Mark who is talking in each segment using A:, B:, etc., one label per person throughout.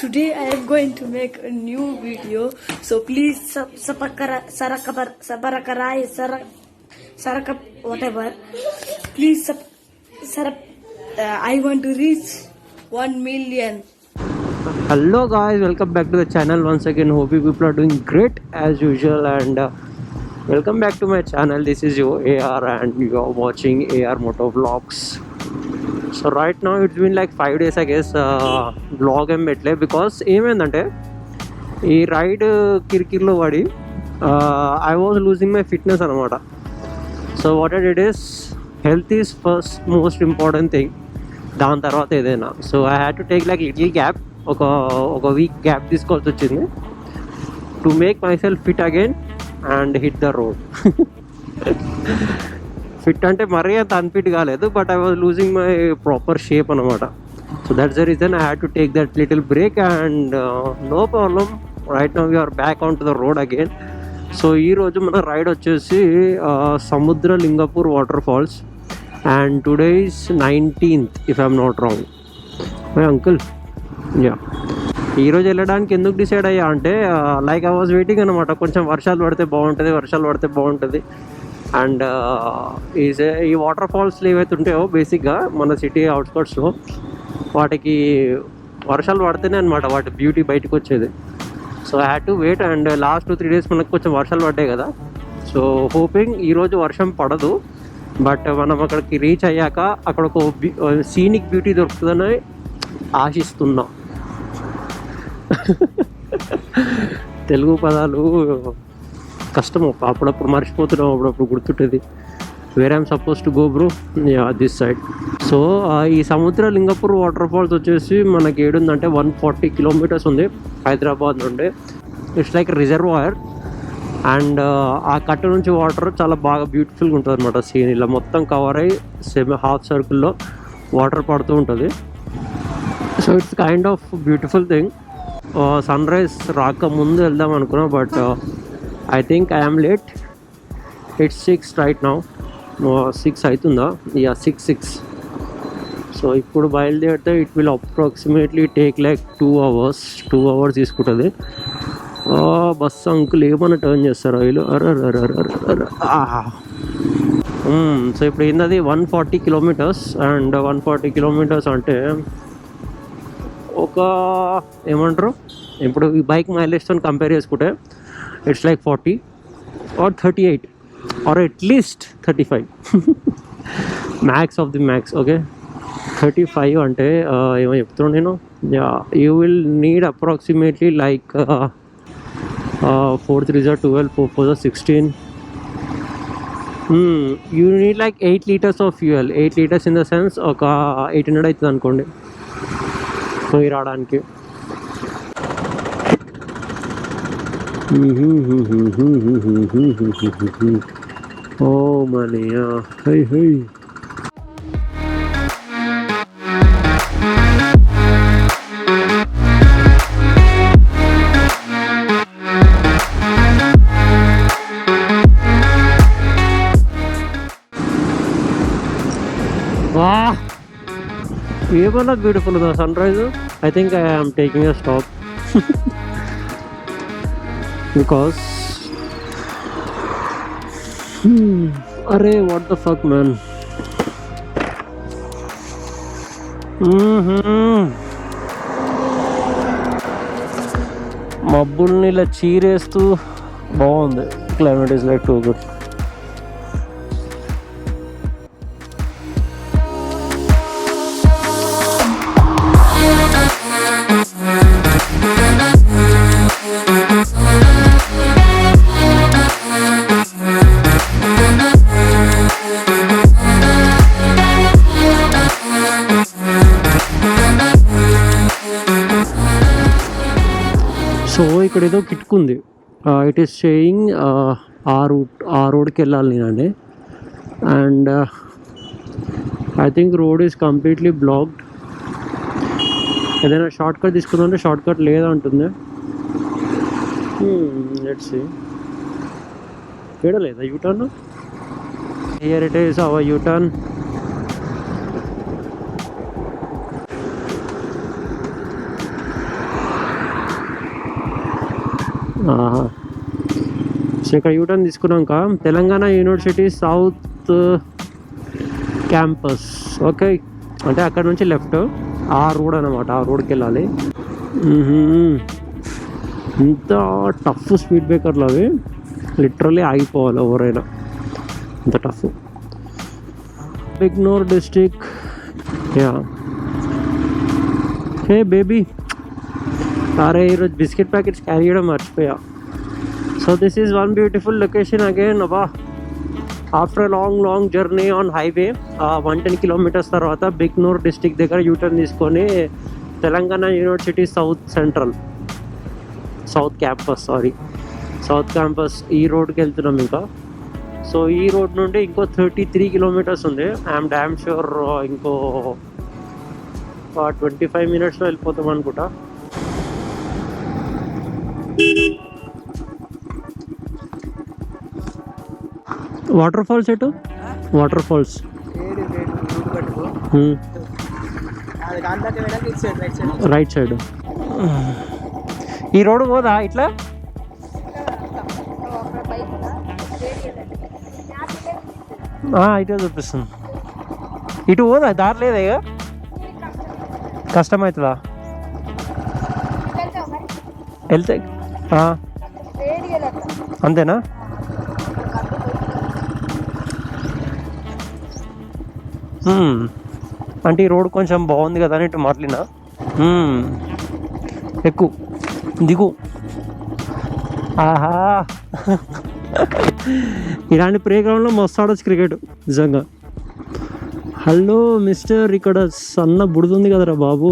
A: Today I am going to make a new video, so please whatever. Please I want to reach 1 million.
B: Hello guys, welcome back to the channel once again. Hope you people are doing great as usual, and welcome back to my channel. This is your AR and you are watching AR Moto Vlogs. So right now it's been like 5 days I guess vlog em petle because ఏమైందంటే ఈ ride కిరికిరిలో పడి I was losing my fitness అనమాట. So what I did is health is first most important thing, దాని తర్వాత ఏదైనా. So I had to take like little gap, ఒక week gap తీసుకోవాల్సి వచ్చింది to make myself fit again and hit the road. Fit అంటే మరీ అంత unfit కాలేదు, but I was losing my proper shape అనమాట. So that's the reason I had to take that little break and no problem. Right now we're back on to the road again. So ఈరోజు మన ride వచ్చేసి సముద్ర Lingapur water falls and today is 19th if I'm not wrong. My uncle yeah, ఈరోజు వెళ్ళడానికి ఎందుకు decide అయ్యా అంటే like I was waiting అనమాట, కొంచెం వర్షాలు పడితే బాగుంటుంది. అండ్ ఈ వాటర్ ఫాల్స్లు ఏవైతే ఉంటాయో బేసిక్గా మన సిటీ అవుట్స్కట్స్లో వాటికి వర్షాలు పడితేనే అనమాట వాటి బ్యూటీ బయటకు వచ్చేది. So I had to wait and last 2-3 days మనకు కొంచెం వర్షాలు పడ్డాయి కదా. సో హోపింగ్ ఈరోజు వర్షం పడదు, బట్ మనం అక్కడికి రీచ్ అయ్యాక అక్కడ ఒక సీనిక్ బ్యూటీ దొరుకుతుందని ఆశిస్తున్నాం. తెలుగు పదాలు కష్టం, అప్పుడప్పుడు మర్చిపోతున్నాం, అప్పుడప్పుడు గుర్తుంటుంది. Where I'm suppose to go bro, this side. So ఈ సముద్ర లింగపూర్ వాటర్ ఫాల్స్ వచ్చేసి మనకి ఏడుందంటే 140 kilometers ఉంది హైదరాబాద్ నుండి. ఇట్స్ లైక్ రిజర్వాయర్ అండ్ ఆ కట్ట నుంచి వాటర్ చాలా బాగా బ్యూటిఫుల్గా ఉంటుంది అనమాట. సీన్ ఇలా మొత్తం కవర్ అయ్యి సెమీ హాఫ్ సర్కిల్లో వాటర్ పడుతూ ఉంటుంది. So it's kind of beautiful thing. Sunrise రాకముందు వెళ్దాం అనుకున్నా, but I think I am late. It's 6 right now. 6 అవుతుందా? యా 6. సో ఇప్పుడు బయలుదేరితే it will approximately take like 2 hours తీసుకుంటుంది. బస్ అంకుల్ ఏమన్నా టర్న్ చేస్తారు వీళ్ళు. సో ఇప్పుడు ఏంటది 140 kilometers అండ్ 140 kilometers అంటే ఒక ఏమంటారు, ఇప్పుడు ఈ బైక్ మైలేజ్తో కంపేర్ చేసుకుంటే it's like 40 or 38 or at least 35 max of the max. Okay 35 అంటే ఏమో చెప్తున్నాను నేను. You will need approximately like 4 3s are 12, 4 4s are 16. You need like 8 liters of fuel. 8 liters in the sense ఒక 800 అవుతుంది అనుకోండి పోయి రావడానికి. ఓ మనీయా హై హై. వాహ్, ఏమన్నా బ్యూటిఫుల్ ఉందా sunrise. I think I am taking a stop because అరే వాట్ ద ఫక్ మ్యాన్. మబ్బుల్ని ఇలా చీరేస్తూ బాగుంది. Climate is like too good. So ఇక్కడ ఏదో కిట్టుకుంది. ఇట్ ఈస్ షేయింగ్ ఆ రోడ్కి వెళ్ళాలి నేనండి. And I think road is completely blocked. ఏదైనా షార్ట్ కట్ తీసుకుందంటే షార్ట్ కట్ లేదంటుంది. Let's see. ఏడ లేదా U turn? Here it is our U turn. So ఇక్కడ యూటర్న్ తీసుకున్నాక Telangana university south campus. Okay, అంటే అక్కడ నుంచి లెఫ్ట్ ఆ రోడ్ అనమాట, ఆ రోడ్కి వెళ్ళాలి. ఇంత టఫ్ స్పీడ్ బ్రేకర్లు అవి, లిటరలీ ఆగిపోవాలి ఎవరైనా, ఇంత tough. Bignoor district. Ya, hey baby, అరే ఈరోజు బిస్కెట్ ప్యాకెట్స్ క్యారీ చేయడం మర్చిపోయా. So this is one beautiful location again. అబ్బా, after long journey on highway 110 kilometers తర్వాత బిగ్నూర్ డిస్ట్రిక్ట్ దగ్గర యూటర్న్ తీసుకొని తెలంగాణ యూనివర్సిటీ సౌత్ క్యాంపస్ ఈ రోడ్కి వెళ్తున్నాం ఇంకా. సో ఈ రోడ్ నుండి ఇంకో 33 kilometers ఉంది. ఐఎమ్ డామ్ షూర్ ఇంకో 25 minutesలో వెళ్ళిపోతాం అనుకుంటా. వాటర్ ఫాల్స్ ఎటు? Waterfalls right side. ఈ రోడ్ పోదా ఇట్లా? ఇటే చూపిస్తుంది. ఇటు పోదా? దారి లేదా? ఇక కష్టమవుతుందా వెళ్తే? అంతేనా? అంటే ఈ రోడ్ కొంచెం బాగుంది కదా అని ఇటు మాట్లాడినా. ఎక్కువ దిగు. ఆహా, ఇలాంటి ప్లే గ్రౌండ్లో మస్తు ఆడొచ్చు క్రికెట్ నిజంగా. హలో మిస్టర్, ఇక్కడ సన్న బుడుతుంది కదరా బాబు.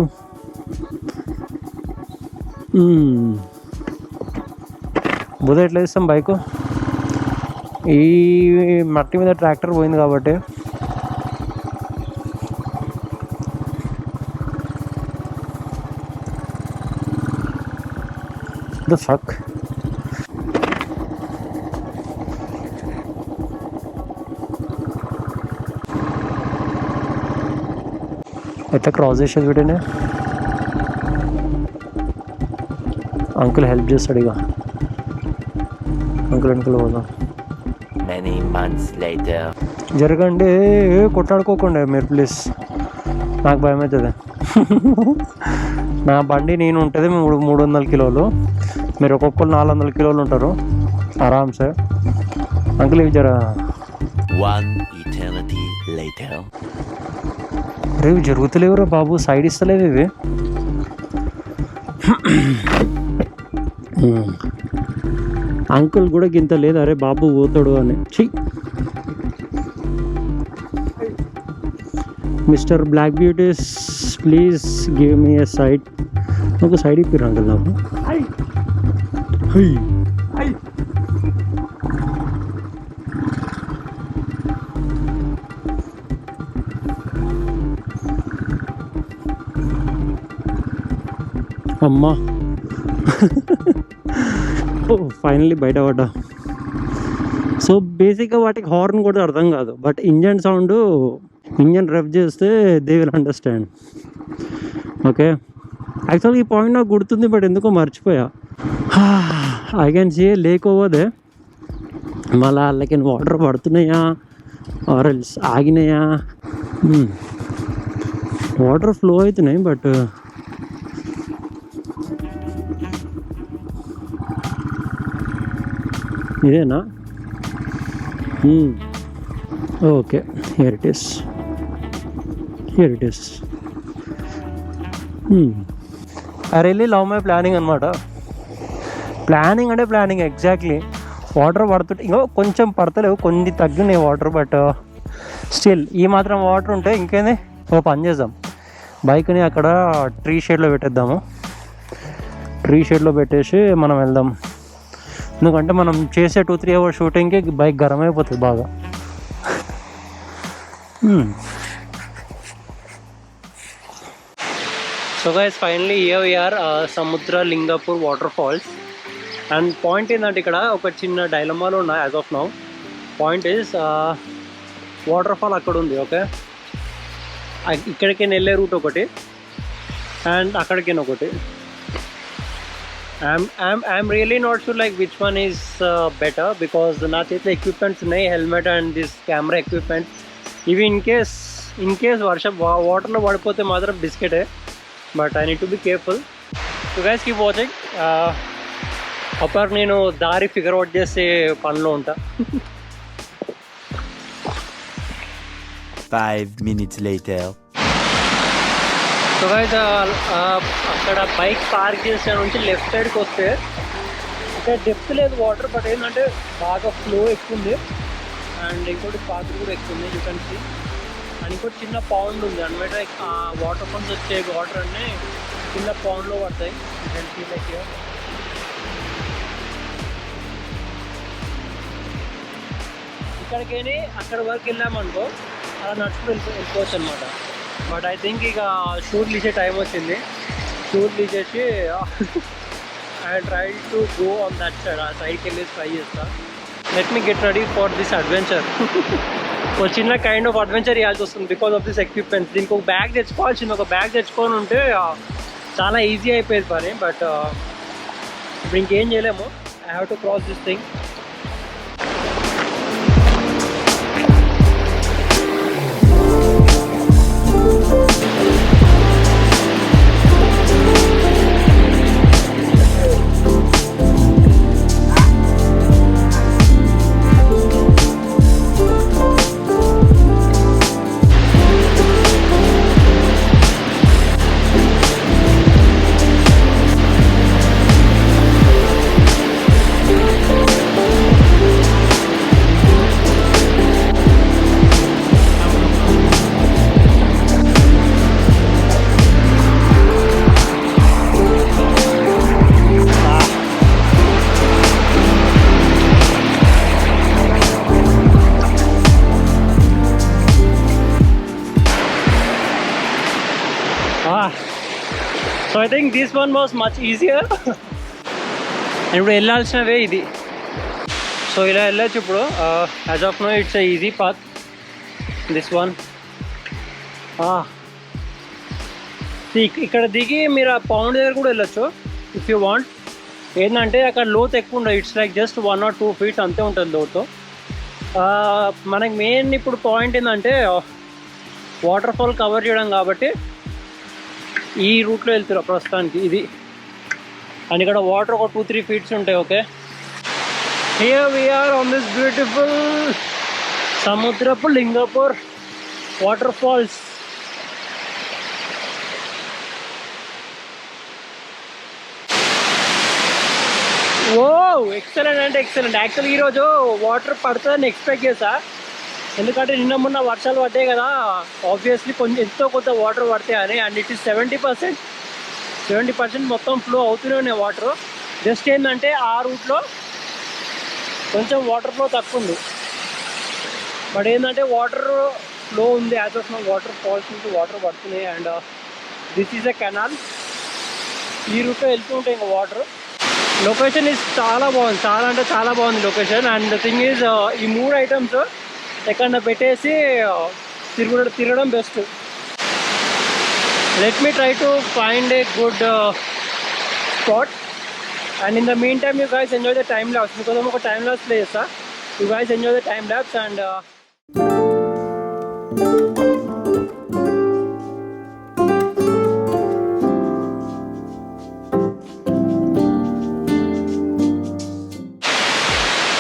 B: బుధ ఎట్లా వేస్తాం బైకు? ఈ మట్టి మీద ట్రాక్టర్ పోయింది కాబట్టి. The fuck? ఎట్లా క్రాస్ చేసేది వీటిని? అంకుల్ హెల్ప్ చేస్తాడు. ఇక అంకుల్ పోదాం.
C: Many months later.
B: జరగండి, కొట్లాడుకోకండి మీరు ప్లీజ్, నాకు భయం అవుతుంది. నా బండి నేను ఉంటుంది 300 kilos, మీరు ఒక్కొక్కరు 400 kilos ఉంటారు ఆరామ్సే. అంకుల్ ఇవి జర.
C: One eternity later.
B: అరే ఇవి జరుగుతలేవురా బాబు, సైడ్ ఇస్తలేవు ఇవి. అంకుల్ కూడా గింత లేదు, అరే బాబు పోతాడు అని. Mister black beauties please give me a side. నాకు సైడ్ ఇప్పిర్రు అంకుల్ నాకు. అమ్మా, ఫైనల్లీ బయటపడ్డా. సో బేసిక్గా వాటికి హార్న్ కూడా అర్థం కాదు, but engine sound, engine rev చేస్తే దే విల్ అండర్స్టాండ్. ఓకే, యాక్చువల్గా ఈ పాయింట్ నాకు గుర్తుంది, బట్ ఎందుకో మర్చిపోయా. I can see lake over there. మళ్ళీ వాళ్ళకి వాటర్ పడుతున్నాయా ఆర్ ఎల్స్ ఆగినాయా? వాటర్ ఫ్లో అవుతున్నాయి, బట్ ఇదేనా? Okay, here it is. I really love my planning అనమాట. ప్లానింగ్ అంటే ప్లానింగ్ ఎగ్జాక్ట్లీ. వాటర్ పడుతుంటే ఇంకో కొంచెం పడతలేవు, కొన్ని తగ్గినాయి వాటర్, బట్ స్టిల్ ఈ మాత్రం వాటర్ ఉంటే ఇంకేంది, ఓ పని చేద్దాం, బైక్ని అక్కడ ట్రీ షేడ్లో పెట్టేద్దాము. ట్రీ షేడ్లో పెట్టేసి మనం వెళ్దాం. ఎందుకంటే మనం చేసే 2-3 hours షూటింగ్కి బైక్ గరం అయిపోతుంది బాగా. So guys finally here we are Samudra Lingapur water falls. And point ఏంటంటే ఇక్కడ ఒక చిన్న డైలమాలో ఉన్నాయి as of now. Point is waterfall అక్కడ ఉంది. ఓకే, ఇక్కడికి వెళ్ళే రూట్ ఒకటి అండ్ అక్కడికి ఒకటి. I'm really not sure like which one is better because నా చేతిలో ఎక్విప్మెంట్స్ ఉన్నాయి, helmet and this camera equipment. ఇవి ఇన్ కేస్ వర్షం వాటర్లో పడిపోతే మాత్రం బిస్కెటే, but I need to be careful. So guys keep watching. అప్పటికి నేను దారి ఫిగర్ అవుట్ చేసే పనిలో ఉంటా.
C: 5 minutes later.
B: సో గైస్ అక్కడ బైక్ పార్క్ చేసే నుంచి లెఫ్ట్ సైడ్కి వస్తే ఇక్కడ డెప్త్ లేదు వాటర్, బట్ ఏంటంటే బాగా ఫ్లో ఎక్కువ ఉంది అండ్ ఇంకోటి పాత్ర కూడా ఎక్కువ ఉంది యూ కెన్ సీ. అండ్ ఇంకోటి చిన్న పౌండ్ ఉంది అనమాట. ఆ వాటర్ ఫాల్స్ వచ్చే వాటర్ అన్నీ చిన్న పౌండ్లో పడతాయి. You can see like here. ఇక్కడికి అక్కడ వరకు వెళ్ళామనుకో అలా నడుచుకుని వెళ్ళిపోవచ్చు అనమాట. బట్ ఐ థింక్ ఇక షూట్ తీసే టైం వచ్చింది. షూట్ తీసేసి I try to go on that side. ఆ సైడ్కి వెళ్ళేసి ట్రై చేస్తా. Let me get ready for this adventure. ఒక చిన్న కైండ్ ఆఫ్ అడ్వెంచర్ ఇవ్వాల్సి వస్తుంది బికాస్ ఆఫ్ దిస్ ఎక్విప్మెంట్స్. దీనికి ఒక బ్యాగ్ తెచ్చుకోవాల్సింది. ఒక బ్యాగ్ తెచ్చుకొని ఉంటే చాలా ఈజీ అయిపోయేది పని, బట్ ఇప్పుడు ఇంకేం చేయలేము. I have to cross this thing. So I think this one was much easier. ఇప్పుడు వెళ్ళాల్సినవే ఇది. సో ఇలా వెళ్ళచ్చు ఇప్పుడు. As of now it's easy path this one. ఇక్కడ దిగి మీరు ఆ పౌండ్ దగ్గర కూడా వెళ్ళొచ్చు ఇఫ్ యూ వాంట్. ఏంటంటే అక్కడ లోతు ఎక్కువ ఉండదు. It's like just 1 or 2 feet అంతే ఉంటుంది లోతు. మనకి మెయిన్ ఇప్పుడు పాయింట్ ఏంటంటే వాటర్ ఫాల్ కవర్ చేయడం కాబట్టి ఈ రూట్లో వెళ్తారు ప్రస్తుతానికి ఇది. అండ్ ఇక్కడ వాటర్ ఒక 2-3 feet ఉంటాయి. Okay, here we are on this beautiful సముద్రపు Lingapur water falls. Oh excellent అంటే ఎక్సలెంట్. యాక్చువల్లీ ఈరోజు వాటర్ పడుతుందని ఎక్స్పెక్ట్ చేశా, ఎందుకంటే నిన్న మొన్న వర్షాలు పడ్డాయి కదా, ఆబ్వియస్లీ కొంచెం ఎంతో కొంత వాటర్ పడతాయి అని. అండ్ ఇట్ ఈస్ 70% మొత్తం ఫ్లో అవుతూనే ఉన్నాయి వాటర్. జస్ట్ ఏంటంటే ఆ రూట్లో కొంచెం వాటర్ ఫ్లో తక్కువ ఉంది, బట్ ఏంటంటే వాటర్ ఫ్లో ఉంది. As of now water falls నుంచి వాటర్ పడుతున్నాయి. And this is a canal. ఈ రూట్లో వెళ్తూ ఉంటాయి ఇంకా వాటర్. లొకేషన్ ఈజ్ చాలా బాగుంది, చాలా అంటే చాలా బాగుంది location. And the thing is ఈ 3 items ఎక్కడ పెట్టేసి తిరగడం best. Let me try to find a good spot. And in the mean time you guys enjoy the time lapse because ఒక టైమ్ ల్యాప్స్ ప్లే చేస్తా. You guys enjoy the time lapse. And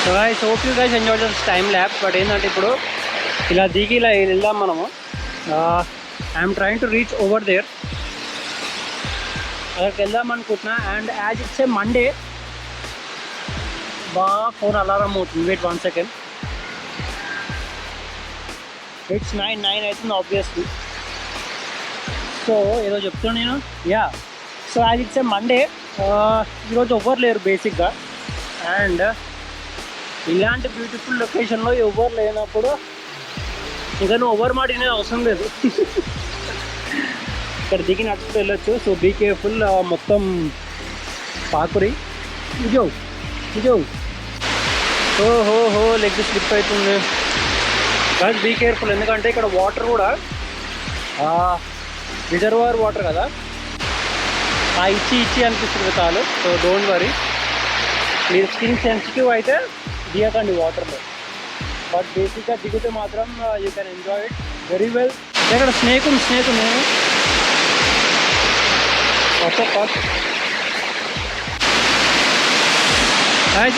B: so guys hope you guys enjoy this time lapse. But ఏంటంటే ఇప్పుడు ఇలా దిగి ఇలా వెళ్దాం మనము. I'm trying to reach over there. అక్కడికి వెళ్దాం అనుకుంటున్నా. And as it's a Monday, phone alarm అవుతుంది. Wait 1 second. ఇట్స్ 9 అవుతుంది ఆబ్వియస్లీ. సో ఏదో చెప్తాను నేను. So as it's a Monday, ఈరోజు ఎవ్వరు లేరు బేసిక్గా. అండ్ ఇలాంటి బ్యూటిఫుల్ లొకేషన్లో ఎవరు లేనప్పుడు ఇంకా నువ్వు ఓవర్ మాడినే అవసరం లేదు. ఇక్కడ దిగి నడుచుకుంటూ వెళ్ళొచ్చు. So be careful. మొత్తం పాకురి. ఇజో ఓహో లెగ్ స్లిప్ అవుతుంది. బట్ బీ కేర్ఫుల్, ఎందుకంటే ఇక్కడ వాటర్ కూడా రిజర్వాయర్ వాటర్ కదా, ఇచ్చి అనిపిస్తుంది కాలు. సో డోంట్ వరీ, మీరు స్కిన్ సెన్సిటివ్ అయితే దిగకండి వాటర్లో. బట్ బేసిక్గా దిగితే మాత్రం you can enjoy it very well. ఇక్కడ స్నేక్ ఉంది నేను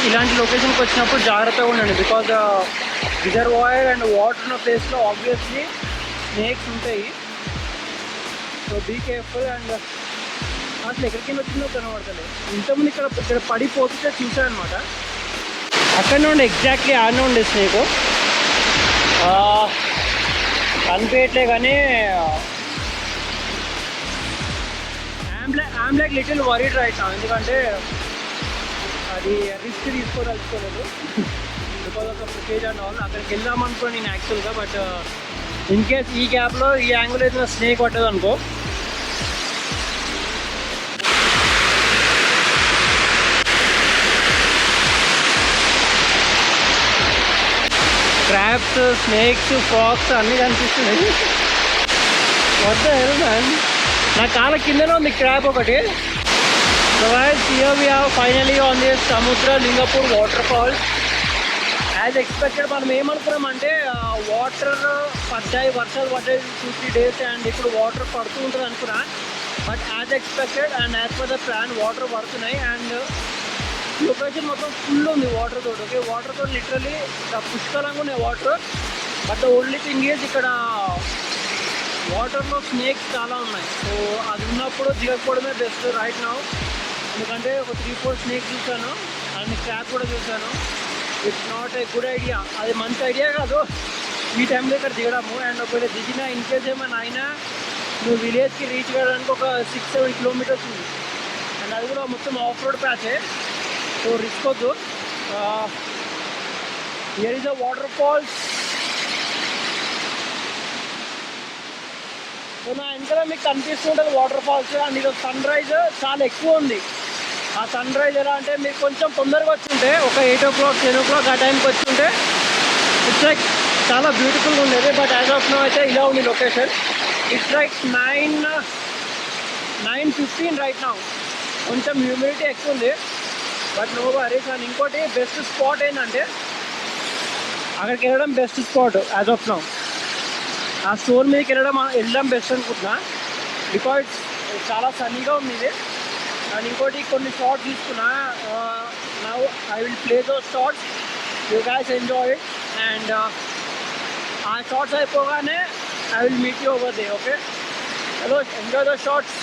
B: ఇలాంటి లొకేషన్కి వచ్చినప్పుడు జాగ్రత్తగా ఉండండి. బికాజ్ రిజర్వాయర్ అండ్ వాటర్ ఉన్న ప్లేస్లో ఆబ్వియస్లీ స్నేక్స్ ఉంటాయి. So be careful. అండ్ అసలు ఎక్కడికి వచ్చిందో కనబడతలేదు. ఇంతకుముందు ఇక్కడ పడిపోతుంటే చూసాను అనమాట. అక్కడనే ఉండే ఎగ్జాక్ట్లీ ఆడనే ఉండే స్నేక్. కనిపించట్లే కానీ I'm like little worried right నా. ఎందుకంటే అది రిస్క్ తీసుకోదలుచుకోలేదు because of the footage and all. అక్కడికి వెళ్దాం అనుకో నేను యాక్చువల్గా. బట్ ఇన్ కేస్ ఈ గ్యాప్లో ఈ యాంగిల్ అయితే స్నేక్ పట్టదు అనుకో. క్రాబ్స్, స్నేక్స్, ఫ్రాక్స్ అన్నీ కనిపిస్తున్నాయి. వద్ద నా కాళ్ళ కిందనే ఉంది క్రాబ్ ఒకటి. So guys, here we have finally on this Samudra Lingapur water falls. As expected మనం ఏమనుకున్నామంటే వాటర్ వర్షాలు పడ్డాయి 2-3 days అండ్ ఇప్పుడు వాటర్ పడుతూ ఉంటుంది అనుకున్నా. But as expected and as per the plan water పడుతున్నాయి. అండ్ లొకేషన్ మొత్తం ఫుల్ ఉంది వాటర్ తోటి. ఓకే, వాటర్ తోటి లిటరలీ పుష్కలంగా ఉన్నాయి water. But the only thing is ఇక్కడ వాటర్లో స్నేక్స్ చాలా ఉన్నాయి. సో అది ఉన్నప్పుడు దిగకపోవడమే బెస్ట్ రైట్ నౌ. ఎందుకంటే ఒక 3-4 స్నేక్స్ చూసాను అండ్ క్రాబ్ కూడా చూసాను. It's not a good idea. అది మంచి ఐడియా కాదు ఈ టైంలో ఇక్కడ దిగడము. అండ్ ఒకవేళ దిగినా ఇన్ కేస్ ఏమైనా అయినా నువ్వు విలేజ్కి రీచ్ కావడానికి ఒక 6-7 kilometers ఉంది. అండ్ అది కూడా మొత్తం ఆఫ్ రోడ్ ప్యాచే. సో రిస్క్ వద్దు. Here is a water falls. So నా వెనకాల మీకు కనిపిస్తుంటుంది వాటర్ ఫాల్స్. అండ్ ఇది సన్ రైజ్ చాలా ఎక్కువ ఉంది. ఆ సన్ రైజ్ ఎలా అంటే మీరు కొంచెం తొందరగా వచ్చుంటే ఒక 8 o'clock 10 o'clock ఆ టైంకి వచ్చుంటే ఇట్స్ లైక్ చాలా బ్యూటిఫుల్గా ఉండేది. బట్ యాజ్ ఆఫ్ నో అయితే ఇలా ఉంది location. It's like 9:15 right now. కొంచెం హ్యూమిడిటీ ఎక్కువ ఉంది బట్ నో వరీస్. అండ్ ఇంకోటి బెస్ట్ స్పాట్ ఏంటంటే అక్కడికి వెళ్ళడం best spot as of now. ఆ స్టోర్ మీదకి వెళ్ళడం బెస్ట్ అనుకుంటున్నా బికాజ్ చాలా సన్నీగా ఉంది ఇది. అండ్ ఇంకోటి కొన్ని షార్ట్స్ తీసుకున్నా. Now I will play those shorts, you guys enjoy it. And ఆ షార్ట్స్ అయిపోగానే I will meet you over there. Okay, hello, enjoy the shorts.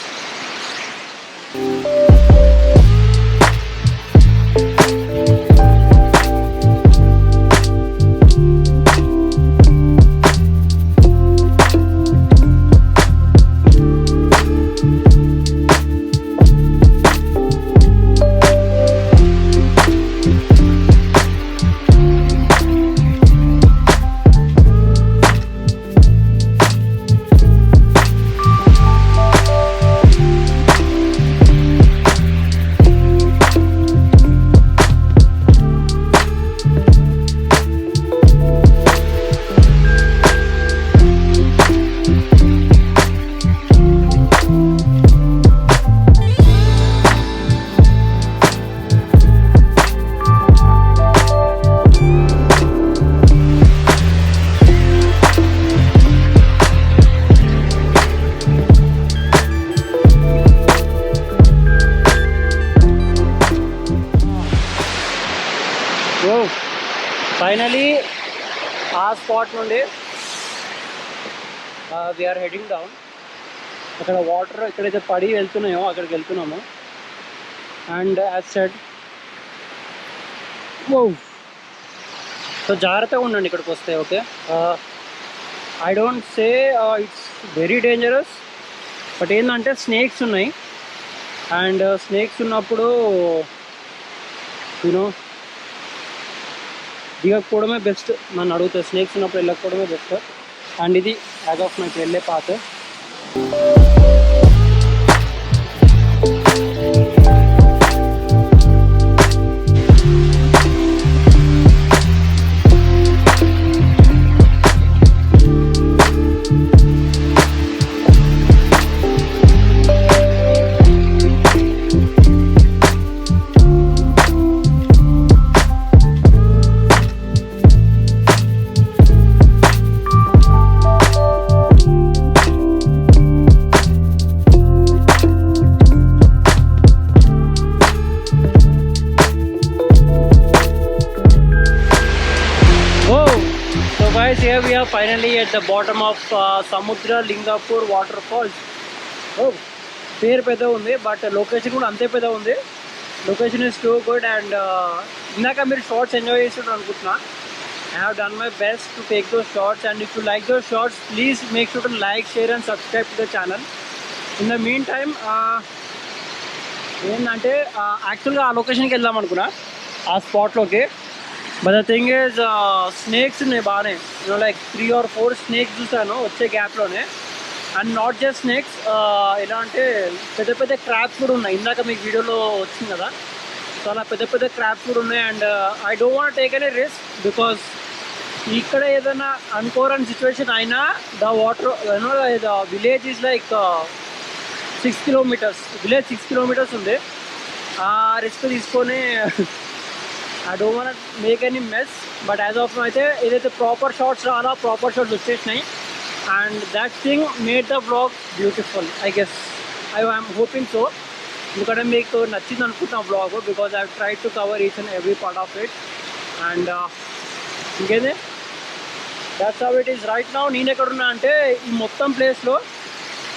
B: Finally ఆ స్పాట్ నుండి వీఆర్ హెడింగ్ డౌన్. అక్కడ వాటర్ ఎక్కడైతే పడి వెళ్తున్నాయో అక్కడికి వెళ్తున్నాము. అండ్ యాజ్ సెడ్ సో జాగ్రత్తగా ఉండండి ఇక్కడికి వస్తే. Okay, I don't say it's very dangerous but ఏంటంటే స్నేక్స్ ఉన్నాయి. అండ్ స్నేక్స్ ఉన్నప్పుడు యూనో దిగకపోవడమే బెస్ట్. నన్ను అడుగుతా స్నేక్స్ ఉన్నప్పుడు వెళ్ళకపోవడమే బెస్ట్. అండ్ ఇది యాజ్ ఆఫ్ నాకు వెళ్ళే path. here we are finally at the bottom of Samudra Lingapur waterfalls. Oh, పేరు పెద్ద ఉంది బట్ లొకేషన్ కూడా అంతే పెద్ద ఉంది. Location is too good and ఇందాక మీరు షార్ట్స్ ఎంజాయ్ చేస్తుంటారు అనుకుంటున్నా. I have done my best to take those shots, and if you like those shots, please make sure to like, share and subscribe to the channel. In the meantime, ఏంటంటే యాక్చువల్గా ఆ లొకేషన్కి వెళ్దాం అనుకున్నా, ఆ స్పాట్లోకి. But the thing is snakes ఉన్నాయి బాగానే, లైక్ 3 or 4 స్నేక్స్ చూసాను వచ్చే గ్యాప్లోనే. అండ్ నాట్ జస్ట్ స్నేక్స్, ఎలా అంటే పెద్ద పెద్ద క్రాబ్స్ కూడా ఉన్నాయి. ఇందాక మీకు వీడియోలో వచ్చింది కదా, చాలా పెద్ద పెద్ద క్రాబ్స్ కూడా ఉన్నాయి. And I don't want take any risk because ఇక్కడ ఏదైనా అనుకోరని సిచ్యువేషన్ అయినా the water the village is like 6 kilometers, village 6 kilometers ఉంది. ఆ రిస్క్ తీసుకొని I don't want make any mess. But as of అయితే ఏదైతే ప్రాపర్ షార్ట్స్ రావాలో ప్రాపర్ షార్ట్స్ వచ్చేసినాయి. And that thing made the vlog beautiful, I guess. I'm hoping so, ఎందుకంటే మీకు నచ్చింది అనుకుంటున్నా vlog, because I try to cover each and every part of it. And ఇంకేదే that's how it is right now. నేను ఎక్కడున్నా అంటే ఈ మొత్తం ప్లేస్లో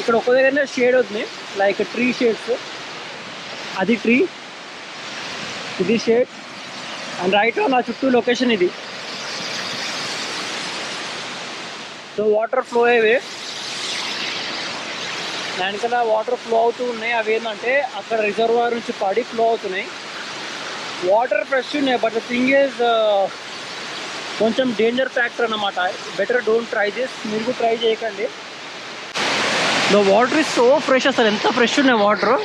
B: ఇక్కడ ఒక దగ్గరనే షేడ్ ఉంది, లైక్ ట్రీ షేడ్స్. అది ట్రీ, ఇది షేడ్. అండ్ రైట్ నా చుట్టూ లొకేషన్ ఇది. సో వాటర్ ఫ్లో అయ్యేవి వెనకాల వాటర్ ఫ్లో అవుతూ ఉన్నాయి. అవి ఏంటంటే అక్కడ రిజర్వాయర్ నుంచి పడి ఫ్లో అవుతున్నాయి. వాటర్ ఫ్రెష్ ఉన్నాయి, బట్ ద థింగ్ ఈజ్ కొంచెం డేంజర్ ఫ్యాక్టర్ అన్నమాట. బెటర్ డోంట్ ట్రై దిస్, మీరు కూడా ట్రై చేయకండి. The water is so fresh, అసలు ఎంత ఫ్రెష్ ఉన్నాయి వాటర్.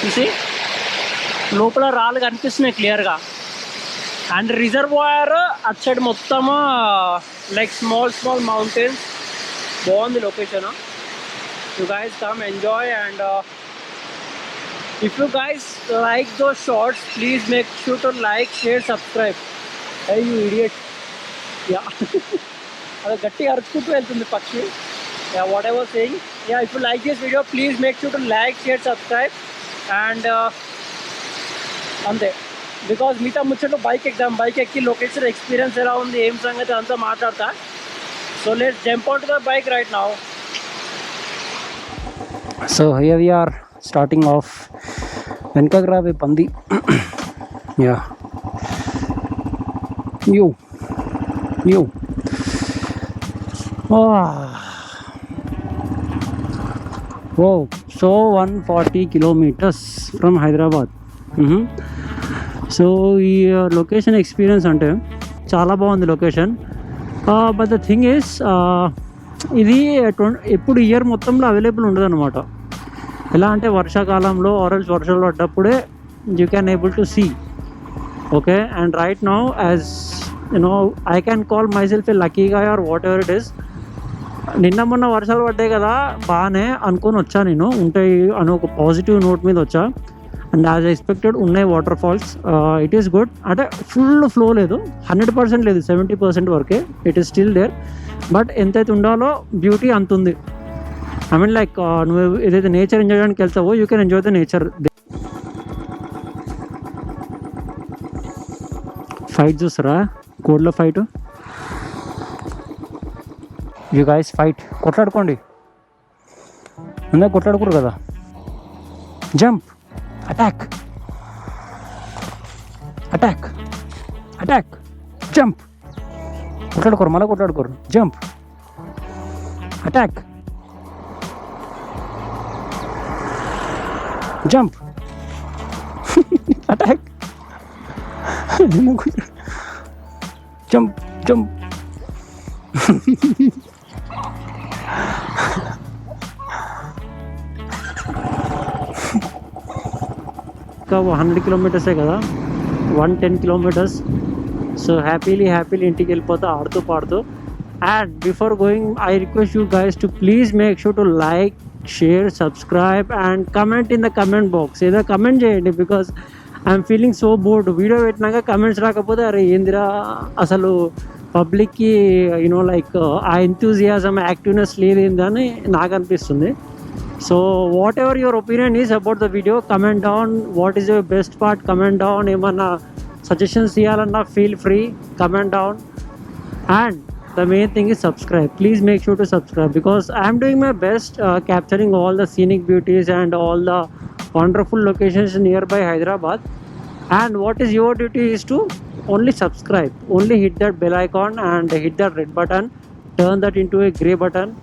B: చూసి లోపల రాళ్ళు కనిపిస్తున్నాయి క్లియర్గా. అండ్ రిజర్వాయర్ అటు సైడ్ మొత్తము లైక్ స్మాల్ స్మాల్ మౌంటైన్స్. బాగుంది location. You guys come enjoy, and if you guys like those shots, please make sure to like, share, subscribe. Hey you idiot. Yeah. Ado gatti archukuntu veltundi pakshi. Yeah, what I was saying. Yeah, if you like this video, please make sure to like, share, subscribe. And ante because meeta muchalo bike exam, bike ekki location experience ela undi, em sangati anta maatladta. So let's jump onto the bike right now. So here we are starting off Venkagrave Pandi. Yeah. New. Wow. So 140 kilometers from Hyderabad. So ఈ location experience అంటే చాలా బాగుంది location. But the thing is ఇది ఎప్పుడు year మొత్తంలో available ఉండదు అనమాట. ఎలా అంటే వర్షాకాలంలో ఆరెల్స్ వర్షాలు పడ్డప్పుడే you can able to see. Okay, and right now as you know I can call myself a lucky guy or whatever it is. నిన్న మొన్న వర్షాలు పడ్డాయి కదా, బాగానే అనుకొని వచ్చా నేను, ఉంటాయి అని ఒక పాజిటివ్ నోట్ మీద వచ్చా. అండ్ యాజ్ ఎక్స్పెక్టెడ్ ఉన్నాయి water falls. It is good. అంటే ఫుల్ ఫ్లో లేదు, 100% లేదు, 70% వరకే it is still there. But ఎంతైతే ఉండాలో బ్యూటీ అంత ఉంది. ఐ మీన్ లైక్ నువ్వు ఏదైతే నేచర్ ఎంజాయ్ చేయడానికి వెళ్తావో you can enjoy the nature. Fight చూస్తారా, కోడ్లో ఫైట్. యూ గైస్ ఫైట్, కొట్లాడుకోండి. అందా కొట్లాడుకోరు కదా. Jump, attack, attack, attack, jump. కొట్లాడుకోరు, మళ్ళీ కొట్లాడుకోరు. Jump, attack, jump, attack, jump, jump. ఇంకా 100 kilometers కదా, 110 kilometers. సో హ్యాపీలీ ఇంటికి వెళ్ళిపోతా ఆడుతూ పాడుతూ. And before going I request you guys to please make sure to like, share, subscribe and comment in the comment box. ఏదో comment చేయండి, because I'm feeling so board. Video పెట్టినాక comments రాకపోతే అరే ఏందిరా అసలు పబ్లిక్కి యూనో లైక్ ఆ enthusiasm, activeness లేదేందని నాకు అనిపిస్తుంది. So whatever your opinion is about the video, comment down. What is your best part? Comment down. ఏమన్నా సజెషన్స్ ఇవ్వాలన్నా feel free, comment down. And the main thing is subscribe. Please make sure to subscribe because I'm doing my best capturing all the scenic beauties and all the wonderful locations nearby Hyderabad. And what is your duty is to only subscribe, only hit that bell icon and hit that red button, turn that into a gray button,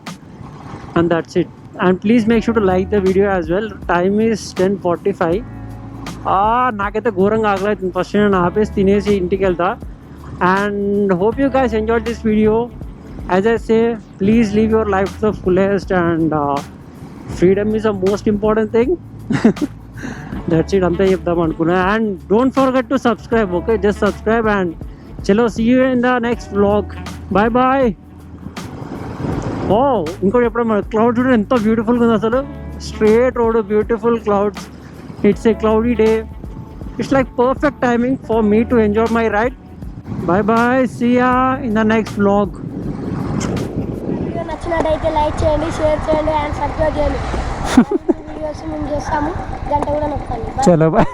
B: and that's it. And please make sure to like the video as well. Time is 10:45. నాకైతే ఘోరంగా ఆగలేదు. First నేను ఆపేసి తినేసి ఇంటికి వెళ్తా. And hope you guys enjoyed this video. As I say, please live your life to the fullest, and freedom is the most important thing. That's it. అంతే చెప్దాం అనుకున్నా. And don't forget to subscribe, okay? Just subscribe and chalo, see you in the next vlog. Bye bye. ఇంకోటి ఎప్పుడు మన cloud చూడండి ఎంత బ్యూటిఫుల్గా ఉంది అసలు. Straight road, beautiful clouds. It's a cloudy day. It's like perfect timing for me to enjoy my ride. Bye bye. See ya in the next vlog.
D: Video నచ్చినట్టయితే like చేయండి, షేర్ చేయండి అండ్ సబ్స్క్రైబ్ చేయండి. Videos మేము చేస్తాము, గంట కూడా నొక్కండి.
B: Chalo bye.